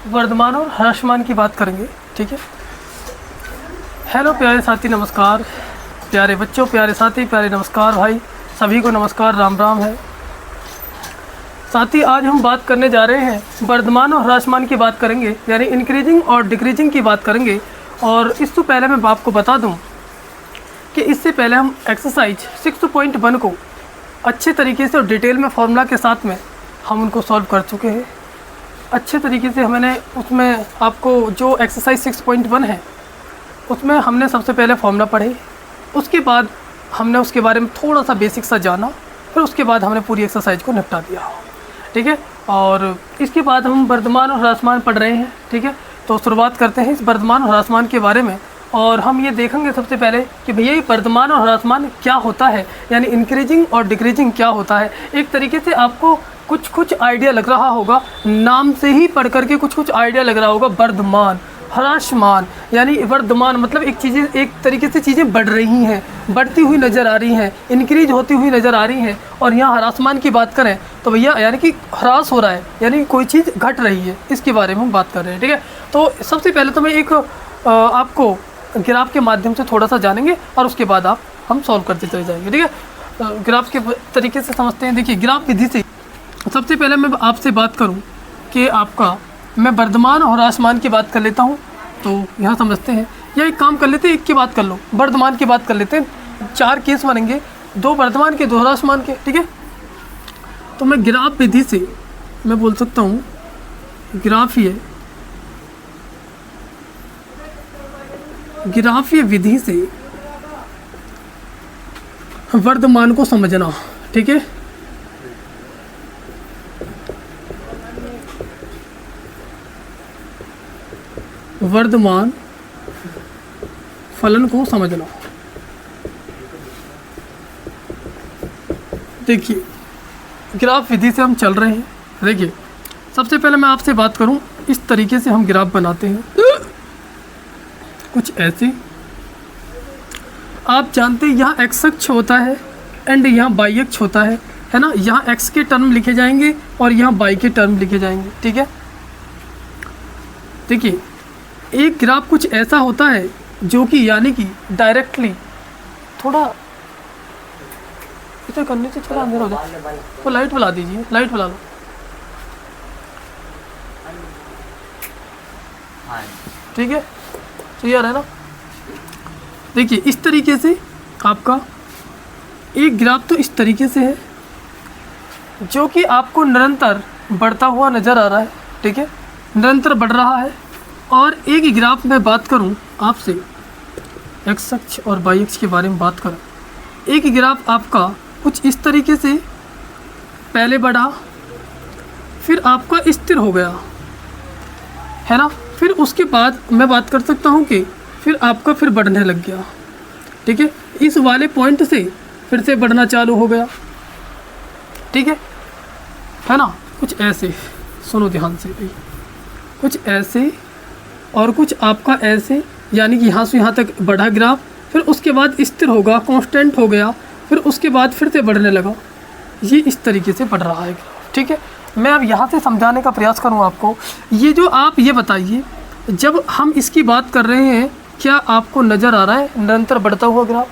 वर्धमान और ह्रासमान की बात करेंगे। ठीक है। हेलो प्यारे साथी, नमस्कार। प्यारे बच्चों, प्यारे साथी, प्यारे नमस्कार भाई, सभी को नमस्कार, राम राम है। साथी, आज हम बात करने जा रहे हैं वर्धमान और ह्रासमान की बात करेंगे, यानी इंक्रीजिंग और डिक्रीजिंग की बात करेंगे। और इससे पहले मैं आपको बता दूं कि इससे पहले हम एक्सरसाइज 6.1 को अच्छे तरीके से और डिटेल में फॉर्मूला के साथ में हम उनको सॉल्व कर चुके हैं। अच्छे तरीके से मैंने उसमें आपको जो एक्सरसाइज 6.1 है उसमें हमने सबसे पहले फॉर्मूला पढ़े, उसके बाद हमने उसके बारे में थोड़ा सा बेसिक सा जाना, फिर उसके बाद हमने पूरी एक्सरसाइज को निपटा दिया। ठीक है। और इसके बाद हम वर्धमान और ह्रासमान पढ़ रहे हैं। ठीक है। तो शुरुआत करते हैं इस वर्धमान और ह्रासमान के बारे में, और हम ये देखेंगे सबसे पहले कि भैया ये वर्धमान और ह्रासमान क्या होता है, यानी इंक्रीजिंग और डिक्रीजिंग क्या होता है। एक तरीके से आपको कुछ आइडिया लग रहा होगा, नाम से ही पढ़ करके कुछ आइडिया लग रहा होगा। वर्धमान, ह्रासमान, यानी वर्धमान मतलब एक तरीके से चीज़ें बढ़ रही हैं, बढ़ती हुई नज़र आ रही हैं, इंक्रीज होती हुई नज़र आ रही हैं। और यहाँ ह्रासमान की बात करें तो भैया यानी कि ह्रास हो रहा है, यानी कोई चीज़ घट रही है, इसके बारे में हम बात कर रहे हैं। ठीक है। तो सबसे पहले तो मैं एक आपको ग्राफ के माध्यम से थोड़ा सा जानेंगे और उसके बाद हम सॉल्व करते चले जाएंगे। ठीक है। ग्राफ के तरीके से समझते हैं। देखिए, ग्राफ विधि से सबसे पहले मैं आपसे बात करूं कि मैं वर्धमान और ह्रासमान की बात कर लेता हूं। तो यहाँ समझते हैं, या एक काम कर लेते हैं, एक की बात कर लो, वर्धमान की बात कर लेते हैं। 4 केस बनेंगे, 2 वर्धमान के, 2 ह्रासमान के। ठीक है। तो मैं ग्राफ विधि से मैं बोल सकता हूँ, ग्राफीय विधि से वर्धमान को समझना। ठीक है। वर्धमान फलन को समझना। देखिए, ग्राफ विधि से हम चल रहे हैं। देखिए, सबसे पहले मैं आपसे बात करूं, इस तरीके से हम ग्राफ बनाते हैं, कुछ ऐसे। आप जानते हैं यहाँ एक्स अक्ष होता है एंड यहाँ वाई अक्ष होता है ना। यहाँ एक्स के टर्म लिखे जाएंगे और यहाँ वाई के टर्म लिखे जाएंगे। ठीक है। देखिए, एक ग्राफ कुछ ऐसा होता है जो कि यानी कि डायरेक्टली थोड़ा इसे करने से थोड़ा अंधेरा हो जाए, वो लाइट बुला दीजिए, लाइट बुला लो। ठीक है, क्लियर है ना। देखिए, इस तरीके से आपका एक ग्राफ तो इस तरीके से है जो कि आपको निरंतर बढ़ता हुआ नज़र आ रहा है। ठीक है, निरंतर बढ़ रहा है। और एक ग्राफ में बात करूं आपसे, एक्स अक्ष और वाई अक्ष के बारे में बात करूं, एक ग्राफ आपका कुछ इस तरीके से पहले बढ़ा, फिर आपका स्थिर हो गया, है ना। फिर उसके बाद मैं बात कर सकता हूं कि फिर आपका फिर बढ़ने लग गया। ठीक है। इस वाले पॉइंट से फिर से बढ़ना चालू हो गया। ठीक है ना। कुछ ऐसे, सुनो ध्यान से भाई, कुछ ऐसे और कुछ आपका ऐसे, यानी कि यहाँ से यहाँ तक बढ़ा ग्राफ, फिर उसके बाद स्थिर होगा, कांस्टेंट हो गया, फिर उसके बाद फिर से बढ़ने लगा। ये इस तरीके से बढ़ रहा है ग्राफ। ठीक है। मैं अब यहाँ से समझाने का प्रयास करूँ आपको। ये जो आप ये बताइए, जब हम इसकी बात कर रहे हैं, क्या आपको नज़र आ रहा है निरंतर बढ़ता हुआ ग्राफ?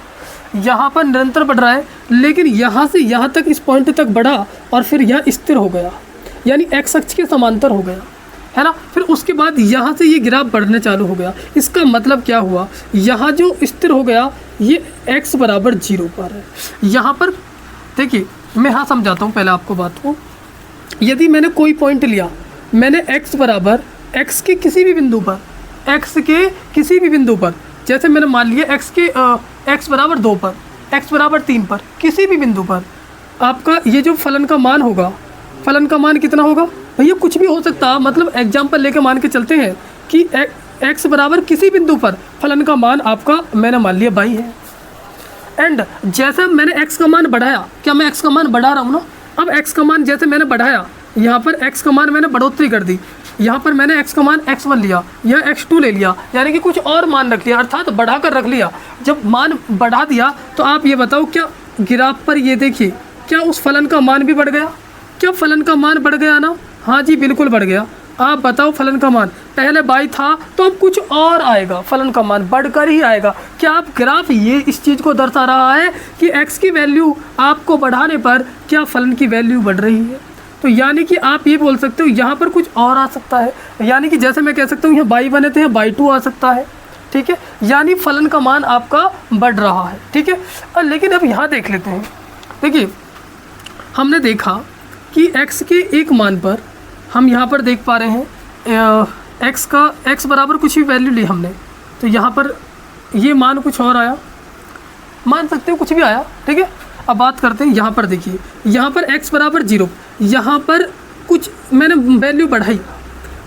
यहाँ पर निरंतर बढ़ रहा है, लेकिन यहाँ से यहाँ तक, इस पॉइंट तक बढ़ा और फिर यहाँ स्थिर हो गया, यानी एक्स अक्ष के समांतर हो गया, है ना। फिर उसके बाद यहाँ से ये ग्राफ बढ़ने चालू हो गया। इसका मतलब क्या हुआ, यहाँ जो स्थिर हो गया ये x बराबर 0 पर है। यहाँ पर देखिए, मैं यहाँ समझाता हूँ पहले आपको बात को। यदि मैंने कोई पॉइंट लिया, मैंने x बराबर x के किसी भी बिंदु पर, जैसे मैंने मान लिया x बराबर 2 पर, x बराबर 3 पर, किसी भी बिंदु पर आपका ये जो फलन का मान होगा, फलन का मान कितना होगा भैया, कुछ भी हो सकता। मतलब एग्जाम्पल लेके मान के चलते हैं कि x बराबर किसी बिंदु पर फलन का मान आपका मैंने मान लिया y है। एंड जैसे मैंने x का मान बढ़ाया, क्या मैं x का मान बढ़ा रहा हूँ ना। अब x का मान जैसे मैंने बढ़ाया, यहाँ पर x का मान मैंने बढ़ोतरी कर दी, यहाँ पर मैंने x का मान x1 लिया, यह x2 ले लिया, यानी कि कुछ और मान रख लिया, अर्थात बढ़ा कर रख लिया। जब मान बढ़ा दिया तो आप ये बताओ, क्या ग्राफ पर ये देखिए, क्या उस फलन का मान भी बढ़ गया? क्या फलन का मान बढ़ गया ना? हाँ जी, बिल्कुल बढ़ गया। आप बताओ फलन का मान, पहले बाई था तो अब कुछ और आएगा, फलन का मान बढ़कर ही आएगा। क्या आप ग्राफ ये इस चीज़ को दर्शा रहा है कि x की वैल्यू आपको बढ़ाने पर क्या फलन की वैल्यू बढ़ रही है? तो यानी कि आप ये बोल सकते हो यहाँ पर कुछ और आ सकता है, यानी कि जैसे मैं कह सकता हूँ यहाँ बाई बने थे, यहाँ बाई 2 आ सकता है, ठीक है, यानी फलन का मान आपका बढ़ रहा है, ठीक है। और लेकिन अब यहाँ देख लेते हैं, देखिए हमने देखा कि x के एक मान पर हम यहाँ पर देख पा रहे हैं x बराबर कुछ भी वैल्यू ली हमने, तो यहाँ पर ये मान कुछ और आया, मान सकते हो कुछ भी आया, ठीक है। अब बात करते हैं यहाँ पर, देखिए यहाँ पर x बराबर 0, यहाँ पर कुछ मैंने वैल्यू बढ़ाई,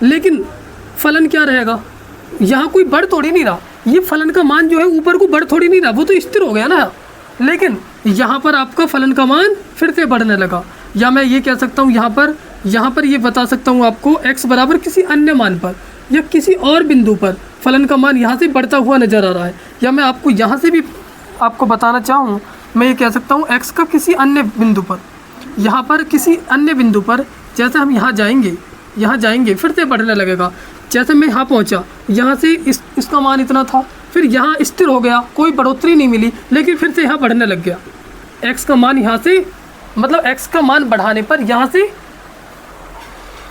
लेकिन फलन क्या रहेगा, यहाँ कोई बढ़ थोड़ी नहीं रहा, ये फलन का मान जो है ऊपर को बढ़ थोड़ी नहीं रहा, वो तो स्थिर हो गया ना। लेकिन यहाँ पर आपका फलन का मान फिर से बढ़ने लगा, या मैं ये कह सकता हूँ यहाँ पर ये बता सकता हूँ आपको x बराबर किसी अन्य मान पर या किसी और बिंदु पर फलन का मान यहाँ से बढ़ता हुआ नज़र आ रहा है। या मैं आपको यहाँ से भी आपको बताना चाहूँ, मैं ये कह सकता हूँ x का किसी अन्य बिंदु पर, यहाँ पर किसी अन्य बिंदु पर, जैसे हम यहाँ जाएंगे फिर से बढ़ने लगेगा। जैसे मैं यहाँ पहुँचा, यहाँ से इसका मान इतना था, फिर यहाँ स्थिर हो गया, कोई बढ़ोतरी नहीं मिली, लेकिन फिर से यहाँ बढ़ने लग गया। x का मान यहाँ से, मतलब x का मान बढ़ाने पर यहाँ से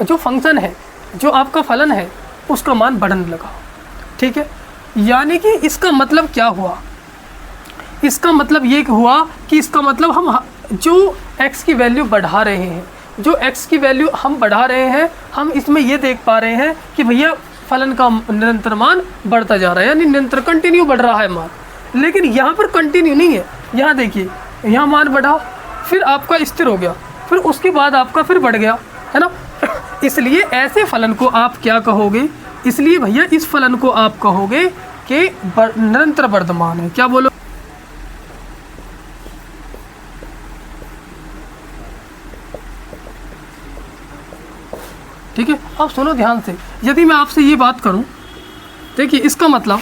जो फंक्शन है, जो आपका फलन है, उसका मान बढ़ने लगा, ठीक है। यानी कि इसका मतलब क्या हुआ, इसका मतलब ये हुआ कि इसका मतलब हम जो x की वैल्यू बढ़ा रहे हैं, जो x की वैल्यू हम बढ़ा रहे हैं, हम इसमें ये देख पा रहे हैं कि भैया फलन का निरंतर मान बढ़ता जा रहा है, यानी निरंतर कंटिन्यू बढ़ रहा है मान। लेकिन यहाँ पर कंटिन्यू नहीं है, यहाँ देखिए, यहाँ मान बढ़ा, फिर आपका स्थिर हो गया, फिर उसके बाद आपका फिर बढ़ गया, है ना। इसलिए ऐसे फलन को आप क्या कहोगे, इसलिए भैया इस फलन को आप कहोगे कि निरंतर वर्धमान है। क्या बोलो, ठीक है। अब सुनो ध्यान से, यदि मैं आपसे ये बात करूं, देखिए इसका मतलब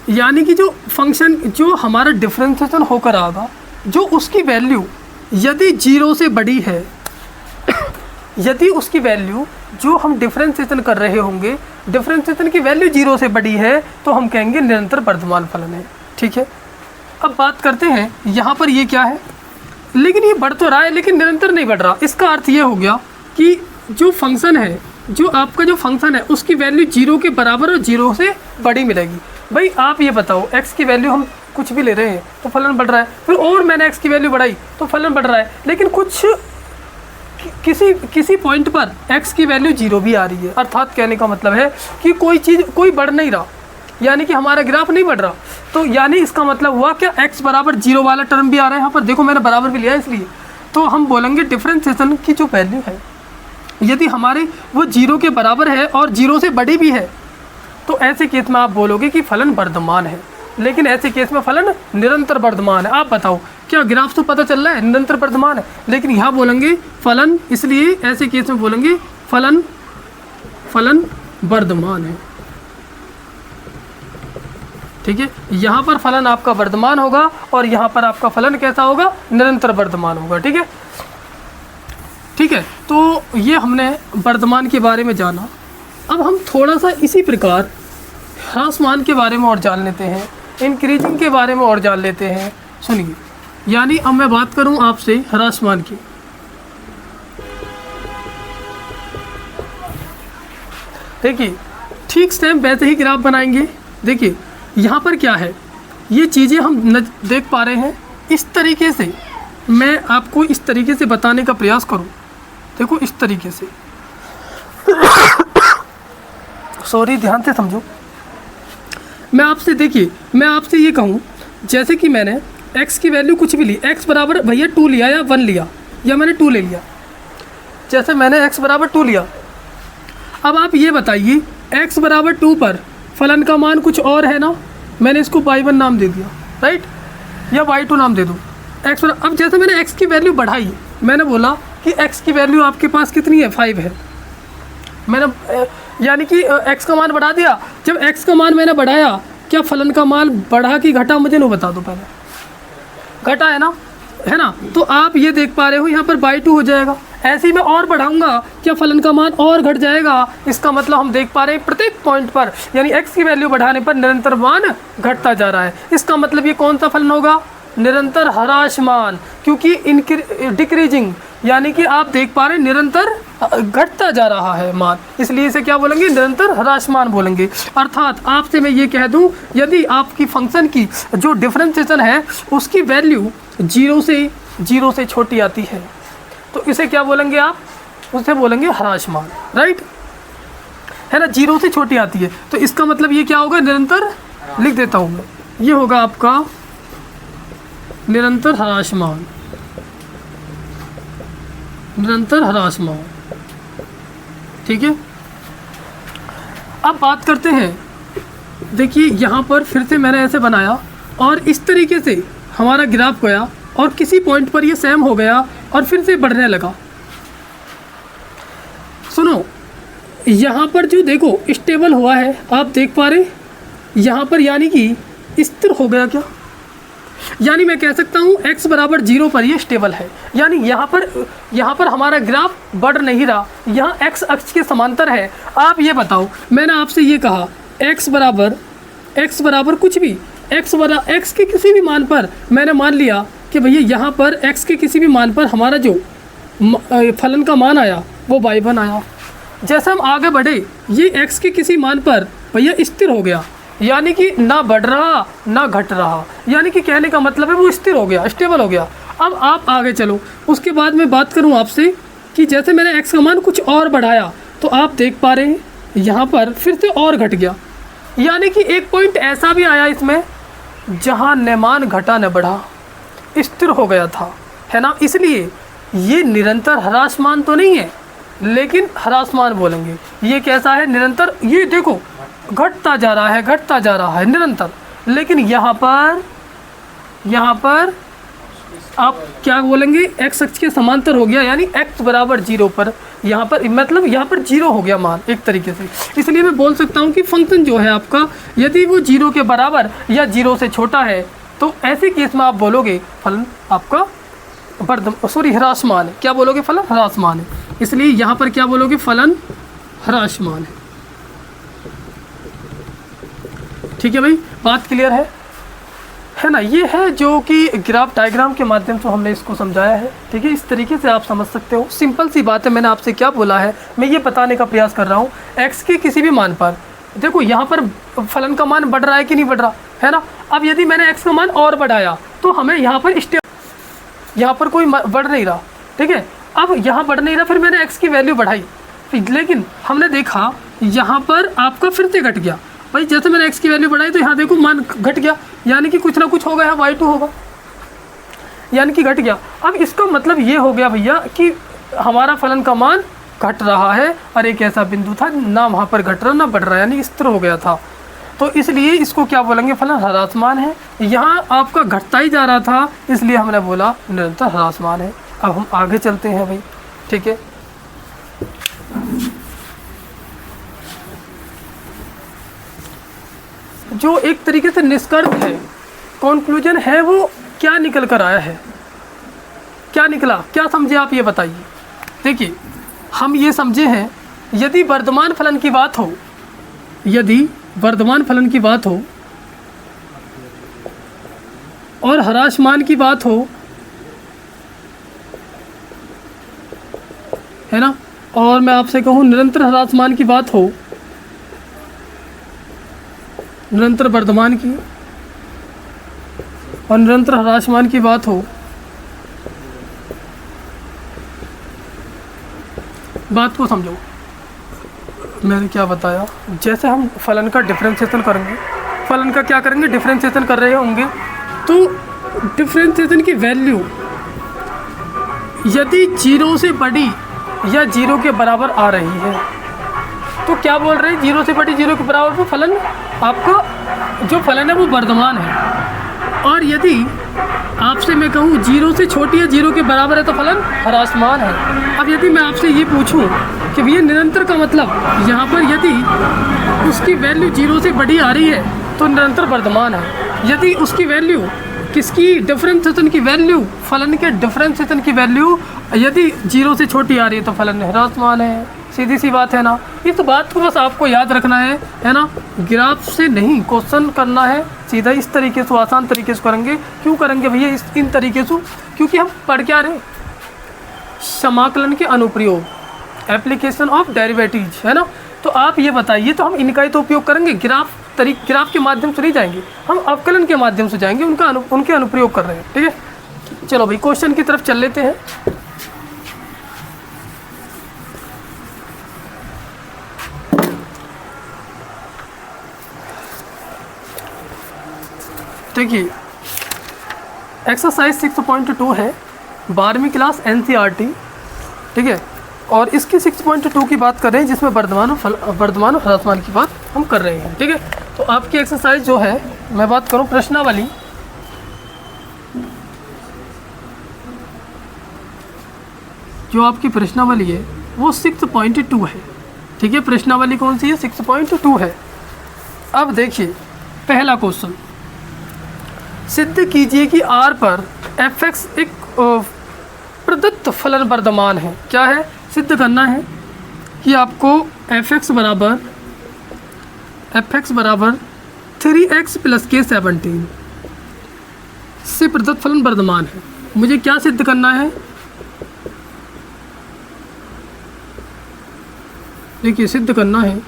यानी कि जो फंक्शन जो हमारा डिफरेंशिएशन होकर आएगा, जो उसकी वैल्यू यदि 0 से बड़ी है, यदि उसकी वैल्यू जो हम डिफरेंशिएशन कर रहे होंगे, डिफरेंशिएशन की वैल्यू 0 से बड़ी है, तो हम कहेंगे निरंतर वर्धमान फलन है, ठीक है। अब बात करते हैं यहाँ पर ये क्या है, लेकिन ये बढ़ तो रहा है लेकिन निरंतर नहीं बढ़ रहा। इसका अर्थ ये हो गया कि जो फंक्शन है, जो आपका जो फंक्शन है, उसकी वैल्यू 0 के बराबर और 0 से बड़ी मिलेगी। भाई आप ये बताओ, x की वैल्यू हम कुछ भी ले रहे हैं तो फलन बढ़ रहा है, फिर और मैंने x की वैल्यू बढ़ाई तो फलन बढ़ रहा है, लेकिन कुछ किसी पॉइंट पर x की वैल्यू 0 भी आ रही है। अर्थात कहने का मतलब है कि कोई चीज़ कोई बढ़ नहीं रहा, यानी कि हमारा ग्राफ नहीं बढ़ रहा। तो यानी इसका मतलब हुआ क्या, x बराबर 0 वाला टर्म भी आ रहा है यहाँ पर, देखो मैंने बराबर भी लिया, इसलिए तो हम बोलेंगे डिफरेंशिएशन की जो वैल्यू है, यदि हमारे वो 0 के बराबर है और 0 से बड़ी भी है, तो ऐसे केस में आप बोलोगे कि फलन वर्धमान है। लेकिन ऐसे केस में फलन निरंतर वर्धमान है। आप बताओ, क्या ग्राफ तो पता चल रहा है निरंतर वर्धमान है, लेकिन यहाँ बोलेंगे फलन, इसलिए ऐसे केस में बोलेंगे फलन वर्धमान है, ठीक है। यहाँ पर फलन आपका वर्धमान होगा और यहाँ पर आपका फलन कैसा होगा, निरंतर वर्धमान होगा, ठीक है। ठीक है, तो ये हमने वर्धमान के बारे में जाना। अब हम थोड़ा सा इसी प्रकार ह्रासमान के बारे में और जान लेते हैं, इंक्रीजिंग के बारे में और जान लेते हैं। सुनिए, यानी अब मैं बात करूं आपसे ह्रासमान की। देखिए ठीक सेम वैसे ही ग्राफ बनाएंगे। देखिए यहाँ पर क्या है, ये चीज़ें हम देख पा रहे हैं। इस तरीके से मैं आपको इस तरीके से बताने का प्रयास करूं, देखो इस तरीके से सॉरी, ध्यान से समझो। मैं आपसे, देखिए मैं आपसे ये कहूँ, जैसे कि मैंने x की वैल्यू कुछ भी ली, x बराबर भैया 2 लिया या 1 लिया, या मैंने 2 ले लिया, जैसे मैंने x बराबर 2 लिया। अब आप ये बताइए, x बराबर 2 पर फलन का मान कुछ और है ना, मैंने इसको y1 नाम दे दिया, राइट, या y2 नाम दे दूँ। x अब जैसे मैंने x की वैल्यू बढ़ाई, मैंने बोला कि x की वैल्यू आपके पास कितनी है, 5 है, मैंने यानी कि x का मान बढ़ा दिया। जब x का मान मैंने बढ़ाया, क्या फलन का मान बढ़ा कि घटा, मुझे नहीं बता दो, पहले घटा है ना, तो आप ये देख पा रहे हो यहाँ पर y2 हो जाएगा। ऐसे ही मैं और बढ़ाऊंगा, क्या फलन का मान और घट जाएगा? इसका मतलब हम देख पा रहे हैं प्रत्येक पॉइंट पर यानी x की वैल्यू बढ़ाने पर निरंतर मान घटता जा रहा है। इसका मतलब ये कौन सा फलन होगा? निरंतर ह्रासमान, क्योंकि डिक्रीजिंग यानी कि आप देख पा रहे हैं निरंतर घटता जा रहा है मान, इसलिए इसे क्या बोलेंगे? निरंतर ह्रासमान बोलेंगे। अर्थात आपसे मैं ये कह दूं, यदि आपकी फंक्शन की जो डिफरेंशिएशन है उसकी वैल्यू 0 से छोटी आती है तो इसे क्या बोलेंगे आप? उसे बोलेंगे ह्रासमान, राइट है ना। 0 से छोटी आती है तो इसका मतलब ये क्या होगा? निरंतर। लिख देता हूँ मैं, ये होगा आपका निरंतर ह्रासमान, निरंतर ह्रासमान, ठीक है। अब बात करते हैं, देखिए यहाँ पर फिर से मैंने ऐसे बनाया और इस तरीके से हमारा ग्राफ गया और किसी पॉइंट पर ये सेम हो गया और फिर से बढ़ने लगा। सुनो, यहाँ पर जो देखो स्टेबल हुआ है, आप देख पा रहे यहाँ पर, यानी कि स्थिर हो गया क्या? यानी मैं कह सकता हूँ x बराबर 0 पर ये स्टेबल है, यानी यहाँ पर हमारा ग्राफ बढ़ नहीं रहा, यहाँ x अक्ष के समांतर है। आप ये बताओ, मैंने आपसे ये कहा x बराबर कुछ भी, x के किसी भी मान पर मैंने मान लिया कि भैया यहाँ पर x के किसी भी मान पर हमारा जो फलन का मान आया वो y1 आया। जैसे हम आगे बढ़े ये x के किसी मान पर भैया स्थिर हो गया, यानी कि ना बढ़ रहा ना घट रहा, यानी कि कहने का मतलब है वो स्थिर हो गया, स्टेबल हो गया। अब आप आगे चलो, उसके बाद मैं बात करूं आपसे कि जैसे मैंने x का मान कुछ और बढ़ाया तो आप देख पा रहे हैं यहाँ पर फिर से और घट गया, यानी कि एक पॉइंट ऐसा भी आया इसमें जहाँ न मान घटा न बढ़ा, स्थिर हो गया था, है ना। इसलिए ये निरंतर ह्रासमान तो नहीं है, लेकिन ह्रासमान बोलेंगे। ये कैसा है? निरंतर। ये देखो घटता जा रहा है निरंतर, लेकिन यहाँ पर आप क्या बोलेंगे? x अक्ष के समांतर हो गया, यानी x बराबर 0 पर यहाँ पर मतलब यहाँ पर 0 हो गया मान एक तरीके से। इसलिए मैं बोल सकता हूँ कि फंक्शन जो है आपका, यदि वो 0 के बराबर या 0 से छोटा है तो ऐसे केस में आप बोलोगे फलन आपका ह्रासमान है। क्या बोलोगे? फलन ह्रासमान है। इसलिए यहाँ पर क्या बोलोगे? फलन ह्रासमान है। ठीक है भाई, बात क्लियर है ना। ये है जो कि ग्राफ डायग्राम के माध्यम से हमने इसको समझाया है, ठीक है। इस तरीके से आप समझ सकते हो, सिंपल सी बात है। मैंने आपसे क्या बोला है, मैं ये बताने का प्रयास कर रहा हूँ, x के किसी भी मान पर देखो यहाँ पर फलन का मान बढ़ रहा है कि नहीं बढ़ रहा है ना। अब यदि मैंने x का मान और बढ़ाया तो हमें यहाँ पर कोई बढ़ नहीं रहा, ठीक है। अब यहाँ बढ़ नहीं रहा, फिर मैंने x की वैल्यू बढ़ाई, लेकिन हमने देखा यहाँ पर आपका फिर से घट गया। भाई जैसे मैंने x की वैल्यू बढ़ाई तो यहाँ देखो मान घट गया, यानी कि कुछ ना कुछ होगा, यहाँ y2 होगा, यानी कि घट गया। अब इसका मतलब ये हो गया भैया कि हमारा फलन का मान घट रहा है और एक ऐसा बिंदु था ना वहाँ पर घट रहा ना बढ़ रहा, यानी स्थिर हो गया था। तो इसलिए इसको क्या बोलेंगे? फलन ह्रासमान है। यहाँ आपका घटता ही जा रहा था, इसलिए हमने बोला निरंतर ह्रासमान है। अब हम आगे चलते हैं भाई, ठीक है। जो एक तरीके से निष्कर्ष है, कॉन्क्लूजन है, वो क्या निकल कर आया है, क्या निकला, क्या समझे आप ये बताइए। देखिए हम ये समझे हैं, यदि वर्तमान फलन की बात हो, यदि वर्तमान फलन की बात हो और ह्रासमान की बात हो, है ना, और मैं आपसे कहूँ निरंतर ह्रासमान की बात हो, निरंतर वर्तमान की और निरंतर ह्रासमान की बात हो, बात को समझो। मैंने क्या बताया, जैसे हम फलन का डिफरेंशिएशन करेंगे, फलन का क्या करेंगे? डिफरेंशिएशन कर रहे होंगे, तो डिफरेंशिएशन की वैल्यू यदि 0 से बड़ी या 0 के बराबर आ रही है तो क्या बोल रहे हैं? 0 से बड़ी 0 के बराबर तो फलन आपका जो फलन है वो वर्तमान है। और यदि आपसे मैं कहूँ 0 से छोटी या 0 के बराबर है तो फलन ह्रासमान है। अब यदि मैं आपसे ये पूछूं कि भैया निरंतर का मतलब, यहाँ पर यदि उसकी वैल्यू 0 से बड़ी आ रही है तो निरंतर वर्तमान है। यदि उसकी वैल्यू किसकी डिफरेंशिएशन की वैल्यू, फलन के डिफरेंशिएशन की वैल्यू यदि 0 से छोटी आ रही है तो फलन ह्रासमान है, सीधी सी बात है ना। इस बात को बस आपको याद रखना है ना। ग्राफ से नहीं क्वेश्चन करना है, सीधा इस तरीके से आसान तरीके से करेंगे। क्यों करेंगे भैया इन तरीके से? क्योंकि हम पढ़ क्या रहे, समाकलन के अनुप्रयोग, एप्लीकेशन ऑफ डेरिवेटिव्स, है ना। तो आप ये बताइए, तो हम इनका ही तो उपयोग करेंगे। ग्राफ के माध्यम से नहीं जाएंगे, हम अवकलन के माध्यम से जाएंगे, उनके अनुप्रयोग कर रहे हैं, ठीक है। चलो भाई क्वेश्चन की तरफ चल लेते हैं। देखिए एक्सरसाइज 6.2 है, 12वीं क्लास NCERT, ठीक है। और इसकी 6.2 की बात कर रहे हैं, जिसमें वर्धमान और ह्रासमान की बात हम कर रहे हैं, ठीक है। तो आपकी एक्सरसाइज जो है, मैं बात करूं प्रश्नावली, जो आपकी प्रश्नावली है वो 6.2 है, ठीक है। प्रश्नावली कौन सी है? 6.2 है। अब देखिए पहला क्वेश्चन, सिद्ध कीजिए कि R पर fx एक प्रदत्त फलन वर्धमान है। क्या है? सिद्ध करना है कि आपको fx बराबर 3x + k17 से प्रदत्त फलन वर्धमान है। मुझे क्या सिद्ध करना है? देखिए सिद्ध करना है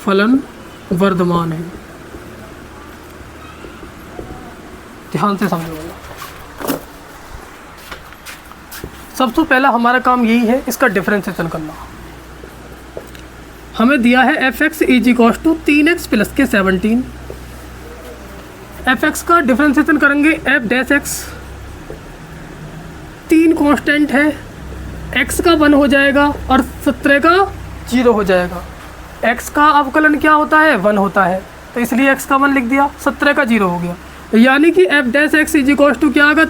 फलन वर्धमान है। ध्यान से समझो। सबसे पहला हमारा काम यही है, इसका डिफरेंशिएशन करना। हमें दिया है fx = 3x + k17। fx का डिफरेंशिएशन करेंगे f'(x), 3 कांस्टेंट है, x का 1 हो जाएगा और 17 का 0 हो जाएगा। x का अवकलन क्या होता है? 1 होता है, तो इसलिए x का 1 लिख दिया, 17 का 0 हो गया। यानी कि f'(x) = क्या आएगा?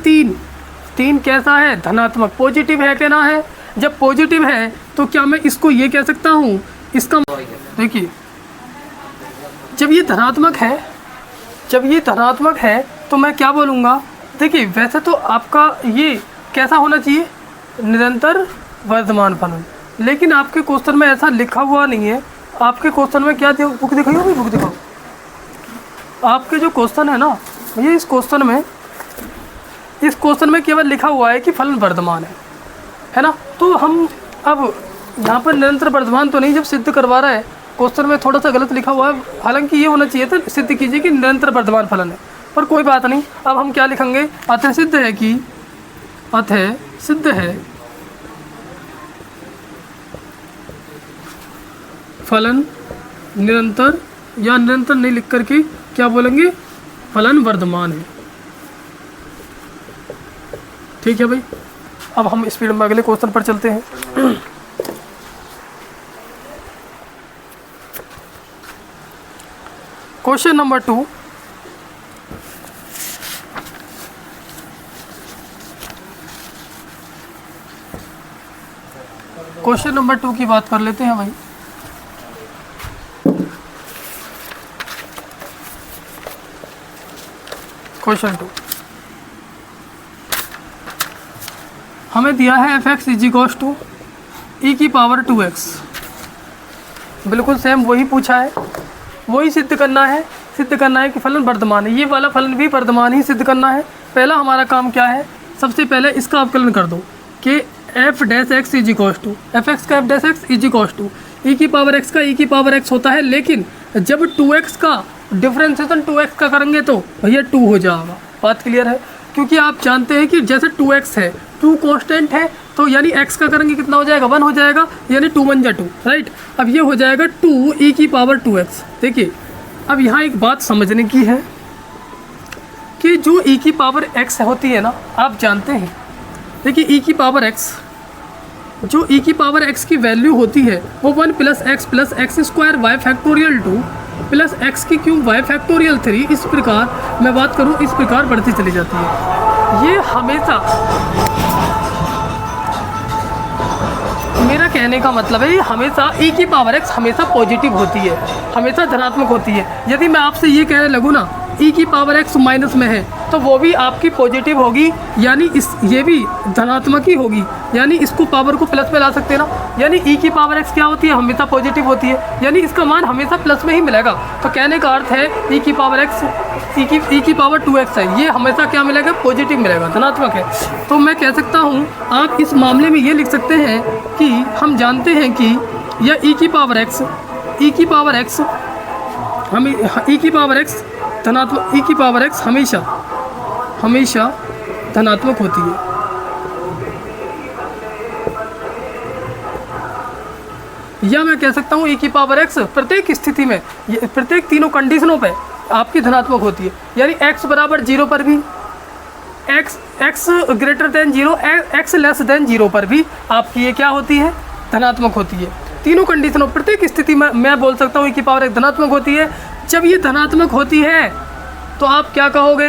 3 कैसा है? धनात्मक, पॉजिटिव है कि ना है? जब पॉजिटिव है तो क्या मैं इसको ये कह सकता हूँ, इसका देखिए जब ये धनात्मक है तो मैं क्या बोलूँगा? देखिए वैसे तो आपका ये कैसा होना चाहिए? निरंतर वर्धमान फलन, लेकिन आपके क्वेश्चन में ऐसा लिखा हुआ नहीं है। आपके क्वेश्चन में क्या बुक दिखाई होगी? बुक दिखाओ। आपके जो क्वेश्चन है ना, ये इस क्वेश्चन में केवल लिखा हुआ है कि फलन वर्धमान है ना। तो हम अब यहाँ पर निरंतर वर्धमान तो नहीं, जब सिद्ध करवा रहा है क्वेश्चन में थोड़ा सा गलत लिखा हुआ है। हालांकि ये होना चाहिए था, सिद्ध कीजिए कि निरंतर वर्धमान फलन है, पर कोई बात नहीं। अब हम क्या लिखेंगे? अतः सिद्ध है फलन निरंतर, या निरंतर नहीं लिख करके क्या बोलेंगे? फलन वर्धमान है, ठीक है भाई। अब हम स्पीड में अगले क्वेश्चन पर चलते हैं। क्वेश्चन नंबर 2, क्वेश्चन नंबर 2 की बात कर लेते हैं भाई। क्वेश्चन 2 हमें दिया है fx = e⁻²x। बिल्कुल सेम वही पूछा है, वही सिद्ध करना है कि फलन वर्धमान है। ये वाला फलन भी वर्धमान ही सिद्ध करना है। पहला हमारा काम क्या है? सबसे पहले इसका अवकलन कर दो कि f'(x) = fx का f'(x) = e⁻x का e⁻x होता है, लेकिन जब 2x का डिफरेंशिएशन 2x का करेंगे तो भैया 2 हो जाएगा। बात क्लियर है? क्योंकि आप जानते हैं कि जैसे 2x है, 2 कांस्टेंट है, तो यानी x का करेंगे कितना हो जाएगा? 1 हो जाएगा, यानी 2 × 2, राइट। अब ये हो जाएगा 2e⁻²x। देखिए अब यहाँ एक बात समझने की है कि जो e⁻x होती है ना, आप जानते हैं, देखिए e⁻x, जो e⁻x की वैल्यू होती है वो 1 + x + x² y factorial 2 + x³ y factorial 3, इस प्रकार मैं बात करूँ, इस प्रकार बढ़ती चली जाती है। ये हमेशा, मेरा कहने का मतलब है, ये हमेशा e⁻x हमेशा पॉजिटिव होती है, हमेशा धनात्मक होती है। यदि मैं आपसे ये कहने लगूँ ना ई की पावर x माइनस में है तो वो भी आपकी पॉजिटिव होगी, यानी ये भी धनात्मक ही होगी, यानी इसको पावर को प्लस में ला सकते हैं ना। यानी ई की पावर x क्या होती है, हमेशा पॉजिटिव होती है, यानी इसका मान हमेशा प्लस में ही मिलेगा। तो कहने का अर्थ है ई की पावर x ई की पावर 2x है, ये हमेशा क्या मिलेगा, पॉजिटिव मिलेगा, धनात्मक है। तो मैं कह सकता हूँ आप इस मामले में ये लिख सकते हैं कि हम जानते हैं कि यह ई की पावर x हमें ई की पावर x धनात्मक, ई की पावर x हमेशा धनात्मक होती है। या मैं कह सकता हूँ ई की पावर x प्रत्येक स्थिति में, प्रत्येक तीनों कंडीशनों पे आपकी धनात्मक होती है। यानी x बराबर 0 पर भी, x greater than 0, x less than 0 पर भी आपकी ये क्या होती है, धनात्मक होती है। तीनों कंडीशनों, प्रत्येक स्थिति में मैं बोल सकता हूँ ई की पावर x धनात्मक होती है। जब ये धनात्मक होती है तो आप क्या कहोगे,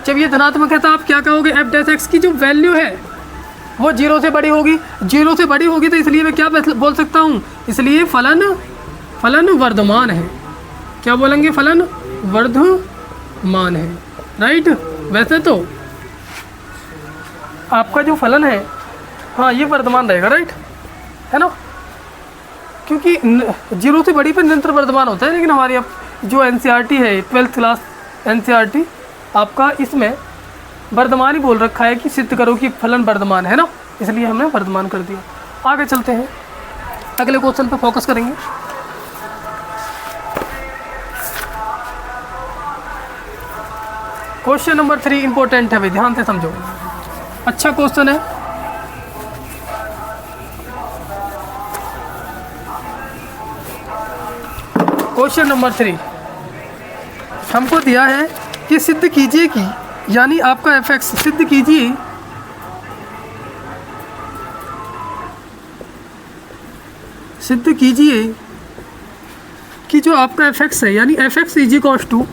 जब ये धनात्मक है तो आप क्या कहोगे, एफ डैश एक्स की जो वैल्यू है वो 0 से बड़ी होगी, 0 से बड़ी होगी। तो इसलिए मैं क्या बोल सकता हूँ, इसलिए फलन वर्धमान है। क्या बोलेंगे, फलन वर्धमान है, राइट। वैसे तो आपका जो फलन है, हाँ, ये वर्धमान रहेगा, राइट, है ना, क्योंकि 0 से बड़ी पर निरंतर वर्धमान होता है। लेकिन हमारी अब जो NCERT है, 12th क्लास NCERT, आपका इसमें वर्धमान ही बोल रखा है कि सिद्ध करो कि फलन वर्धमान है ना, इसलिए हमने वर्धमान कर दिया। आगे चलते हैं, अगले क्वेश्चन पे फोकस करेंगे। क्वेश्चन नंबर 3 इंपॉर्टेंट है भाई, ध्यान से समझो, अच्छा क्वेश्चन है। क्वेश्चन नंबर 3 हमको दिया है कि सिद्ध कीजिए कि, यानी आपका fx सिद्ध कीजिए कि जो आपका fx है, यानी fx is equals to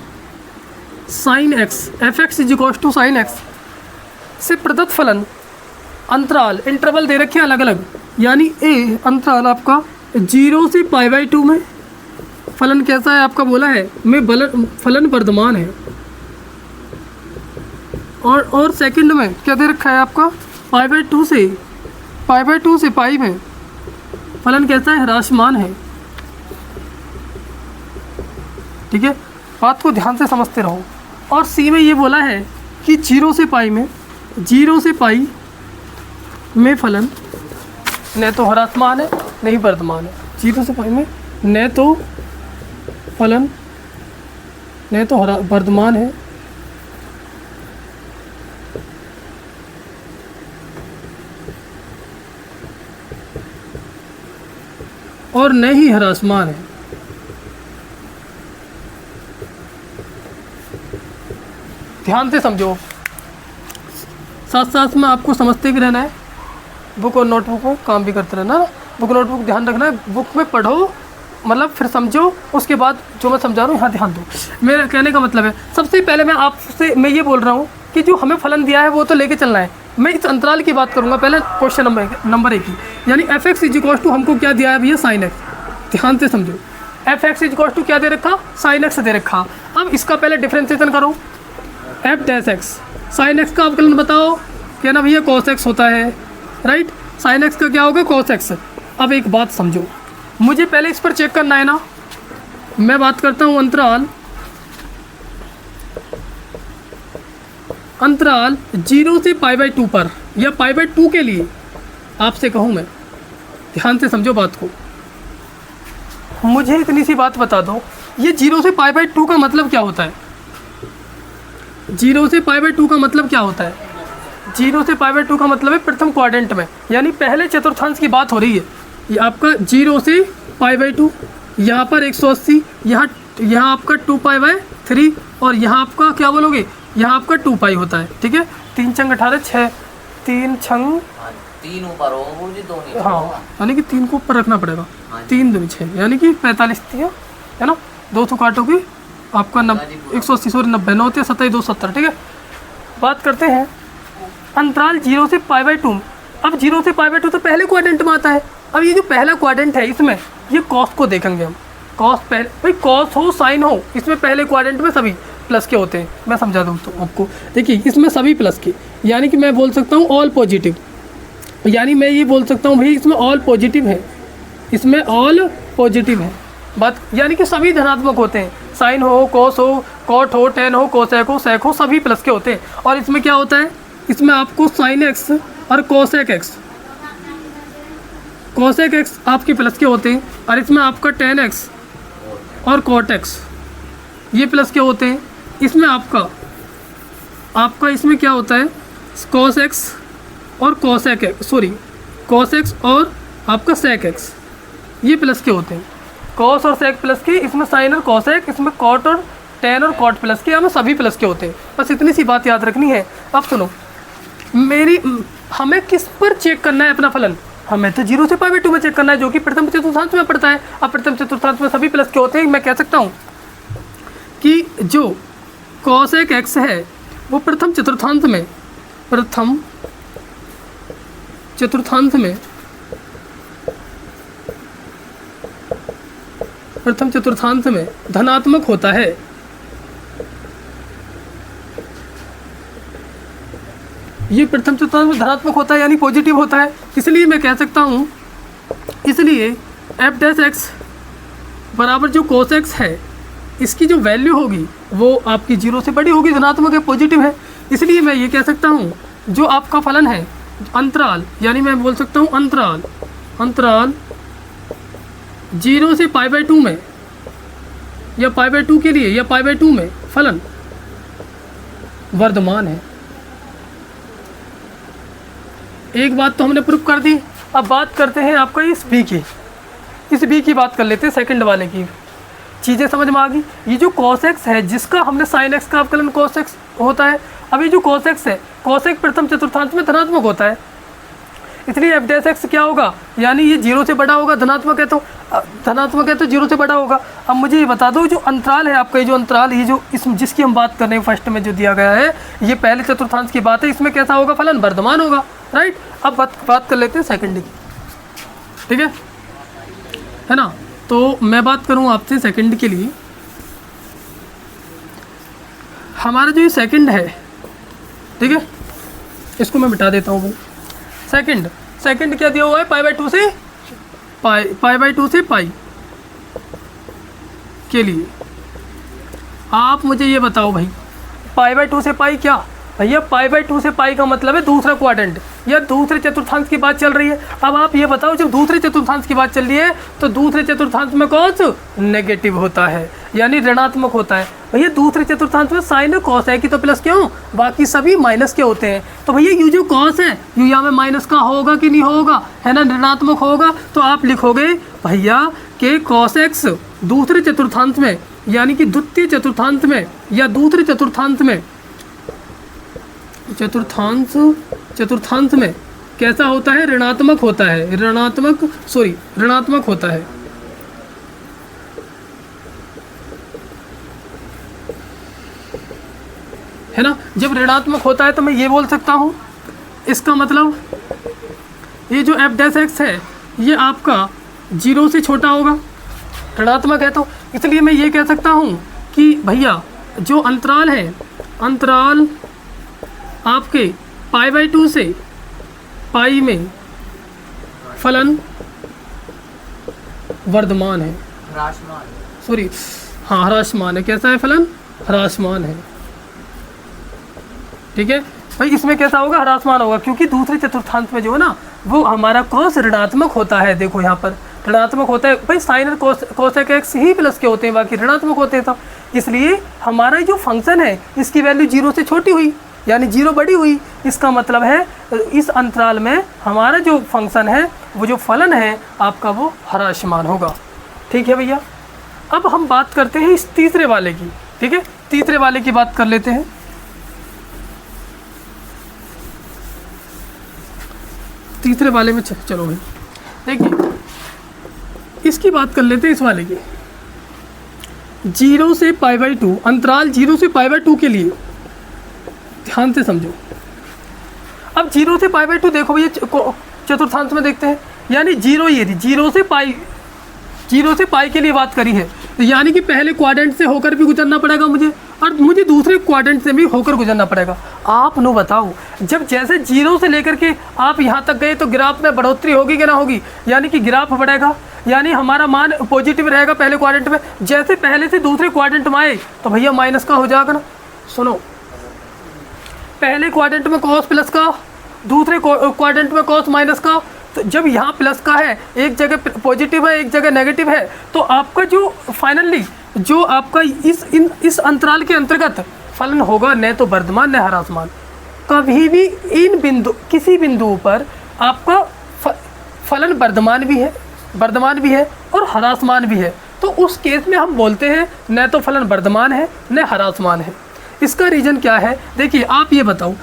sine x, fx is equals to sine x से प्रदत्त फलन अंतराल, इंटरवल दे रखे हैं अलग अलग, यानी a अंतराल आपका 0 से π/2 में फलन कैसा है आपका बोला है, में फलन वर्धमान है। और सेकंड में क्या दे रखा है आपका, π/2 से पाई में फलन कैसा है, ह्रासमान है। ठीक है, बात को ध्यान से समझते रहो। और सी में ये बोला है कि 0 से पाई में फलन न तो ह्रासमान है न ही वर्धमान है। 0 से पाई में न तो फलन न तो वर्धमान है और न ही ह्रासमान है। ध्यान से समझो, साथ साथ में आपको समझते भी रहना है, बुक और नोटबुक में काम भी करते रहना ना। बुक नोटबुक ध्यान रखना है, बुक में पढ़ो, मतलब फिर समझो, उसके बाद जो मैं समझा रहा हूँ यहाँ ध्यान दो। मेरा कहने का मतलब है, सबसे पहले मैं ये बोल रहा हूँ कि जो हमें फलन दिया है वो तो लेके चलना है। मैं इस अंतराल की बात करूँगा पहले, क्वेश्चन नंबर 1 की, यानी fx इज इक्वल टू हमको क्या दिया है भैया, साइन एक्स। ध्यान से समझो, fx इज इक्वल टू क्या दे रखा, साइन एक्स दे रखा। अब इसका पहले डिफ्रेंसिएशन करो, f dash x, sine x का अवकलन बताओ, क्या ना भैया cos x होता है, राइट। साइन एक्स का क्या होगा, cos x। अब एक बात समझो, मुझे पहले इस पर चेक करना है ना। मैं बात करता हूँ अंतराल 0 से π/2 पर, या π/2 के लिए आपसे कहूँ मैं, ध्यान से समझो बात को। मुझे इतनी सी बात बता दो, ये 0 से π/2 का मतलब क्या होता है, 0 से π/2 का मतलब क्या होता है। 0 से π/2 का मतलब है प्रथम क्वाड्रेंट में, यानी पहले चतुर्थांश की बात हो रही है। ये आपका 0 से π/2, यहाँ पर 180, यहाँ आपका 2π/3, और यहाँ आपका क्या बोलोगे, यहाँ आपका 2π होता है। ठीक है, 3 छंग 18, 6 3 छंग 3 ऊपर हो, वो जी 2 नीचे। हाँ, यानी कि 3 को ऊपर रखना पड़ेगा, 3 दूनी 6, यानी कि 45 है ना, 200 काटोगे आपका 180, सॉरी 90, 9 27 2 70। ठीक है, बात करते हैं अंतराल 0 से π/2। अब 0 से π/2 तो पहले क्वाड्रेंट में आता है। अब ये जो पहला क्वाड्रेंट है, इसमें ये कॉस को देखेंगे हम। कॉस पहले, भाई कॉस हो साइन हो, इसमें पहले क्वाड्रेंट में सभी। प्लस के होते हैं। मैं समझा दूँ तो आपको, देखिए इसमें सभी प्लस के, यानी कि मैं बोल सकता हूँ ऑल पॉजिटिव, यानी मैं ये बोल सकता हूँ भाई इसमें ऑल पॉजिटिव है, इसमें ऑल पॉजिटिव है बात, यानी कि सभी धनात्मक होते हैं। साइन हो, कोस हो, कॉट हो, टेन हो, कोसेक हो, सेक हो, सभी प्लस के होते हैं। और इसमें क्या होता है, इसमें आपको साइन एक्स और कोसेक एक्स आपके प्लस के होते हैं, और इसमें आपका टेन एक्स और कॉट एक्स ये प्लस के होते हैं। इसमें आपका इसमें क्या होता है, कॉस एक्स और कोसेक एक्स, कॉस एक्स और आपका सेक एक्स ये प्लस के होते हैं। कॉस और सेक प्लस के, इसमें साइन और कोसेक, इसमें कॉट और टेन और कॉट प्लस के, हमें सभी प्लस के होते हैं। बस इतनी सी बात याद रखनी है। अब सुनो, हमें किस पर चेक करना है अपना फलन, हमें तो 0 से π/2 में चेक करना है, जो कि प्रथम चतुर्थांश में पड़ता है। अब प्रथम चतुर्थांश में सभी प्लस के होते हैं। मैं कह सकता हूँ कि जो कोसेक एक्स है वो प्रथम चतुर्थांश में धनात्मक होता है। ये प्रथम चतुर्थांश में धनात्मक होता है, यानी पॉजिटिव होता है। इसलिए मैं कह सकता हूँ, इसलिए एफ डैश एक्स बराबर जो कोस एक्स है, इसकी जो वैल्यू होगी वो आपकी 0 से बड़ी होगी, धनात्मक है, पॉजिटिव है। इसलिए मैं ये कह सकता हूँ जो आपका फलन है अंतराल, यानी मैं बोल सकता हूँ अंतराल 0 से π/2 में या π/2 के लिए या π/2 में फलन वर्धमान है। एक बात तो हमने प्रूव कर दी। अब बात करते हैं आपका इस बी की बात कर लेते हैं, सेकंड वाले की। चीज़ें समझ में आ गई। ये जो cos x है, जिसका हमने sin x का अवकलन cos x होता है। अब ये जो cos x है, cos x प्रथम चतुर्थांश में धनात्मक होता है, इसलिए एफ डैश एक्स क्या होगा, यानी ये 0 से बड़ा होगा, धनात्मक है तो 0 से बड़ा होगा। अब मुझे ये बता दो, जो अंतराल है आपका, ये जो अंतराल, ये जो जिसकी हम बात कर रहे हैं फर्स्ट में जो दिया गया है, ये पहले चतुर्थांश की बात है, इसमें कैसा होगा फलन, वर्धमान होगा, राइट। अब बात कर लेते हैं सेकंड की, ठीक है ना। तो मैं बात करूँ आपसे सेकंड के लिए। हमारा जो ये सेकंड है, ठीक है, इसको मैं मिटा देता हूँ भाई। सेकंड क्या दिया हुआ है, π/2 से पाई के लिए। आप मुझे ये बताओ भाई, π/2 से पाई क्या भैया, π/2 से पाई का मतलब है दूसरा क्वाड्रेंट या दूसरे चतुर्थांश की बात चल रही है। अब आप ये बताओ, जब दूसरे चतुर्थांश की बात चल रही है तो दूसरे चतुर्थांश में कौन सा नेगेटिव होता है, यानी ऋणात्मक होता है। भैया दूसरे चतुर्थांश में साइन और कॉस है कि तो प्लस क्यों, बाकी सभी माइनस के होते हैं। तो भैया ये जो कॉस है ये यहाँ में माइनस का होगा कि नहीं होगा, है ना, ऋणात्मक होगा। तो आप लिखोगे भैया कि कॉस एक्स दूसरे चतुर्थांश में, यानी कि द्वितीय चतुर्थांश में या दूसरे चतुर्थांश में कैसा होता है, ऋणात्मक होता है, ऋणात्मक होता है। है ना, जब ऋणात्मक होता है तो मैं ये बोल सकता हूँ, इसका मतलब ये जो एफ डैश एक्स है ये आपका 0 से छोटा होगा, ऋणात्मक है तो। इसलिए मैं ये कह सकता हूँ कि भैया जो अंतराल है, अंतराल आपके π/2 से पाई में फलन वर्धमान है, ह्रासमान है। कैसा है फलन, ह्रासमान है, ठीक है भाई। इसमें कैसा होगा, ह्रासमान होगा, क्योंकि दूसरे चतुर्थांश में जो है ना वो हमारा कॉस ऋणात्मक होता है। देखो यहाँ पर ऋणात्मक होता है भाई, साइन और कोसेक एक्स ही प्लस के होते हैं, बाकी ऋणात्मक होते हैं। तो इसलिए हमारा जो फंक्शन है इसकी वैल्यू 0 से छोटी हुई, यानी 0 बड़ी हुई। इसका मतलब है इस अंतराल में हमारा जो फंक्शन है, वो जो फलन है आपका, वो ह्रासमान होगा, ठीक है भैया। अब हम बात करते हैं इस तीसरे वाले की, ठीक है, तीसरे वाले की बात कर लेते हैं। तीसरे वाले में चलो भाई, देखिए इसकी बात कर लेते हैं, इस वाले की। 0 से π/2, अंतराल 0 से π/2 के लिए ध्यान से समझो। अब 0 से π/2 देखो भैया, चतुर्थांश में देखते हैं, यानी 0 ये 0 से पाई के लिए बात करी है, तो यानी कि पहले क्वाड्रेंट से होकर भी गुजरना पड़ेगा मुझे, और मुझे दूसरे क्वाड्रेंट से भी होकर गुजरना पड़ेगा। आप नो बताओ, जब जैसे 0 से लेकर के आप यहाँ तक गए तो ग्राफ में बढ़ोतरी होगी कि ना होगी, यानी कि ग्राफ बढ़ेगा, यानी हमारा मान पॉजिटिव रहेगा पहले क्वाड्रेंट में। जैसे पहले से दूसरे क्वाड्रेंट में आए तो भैया माइनस का हो जाएगा ना। सुनो, पहले क्वाड्रेंट में कॉस प्लस का, दूसरे क्वाड्रेंट में कॉस माइनस का। तो जब यहाँ प्लस का है, एक जगह पॉजिटिव है, एक जगह नेगेटिव है, तो आपका जो फाइनली जो आपका इस अंतराल के अंतर्गत फलन होगा न तो वर्धमान न ह्रासमान। कभी भी इन बिंदु किसी बिंदु पर आपका फलन वर्धमान भी है और ह्रासमान भी है, तो उस केस में हम बोलते हैं न तो फलन वर्धमान है न ह्रासमान है। इसका रीज़न क्या है? देखिए आप ये बताओ,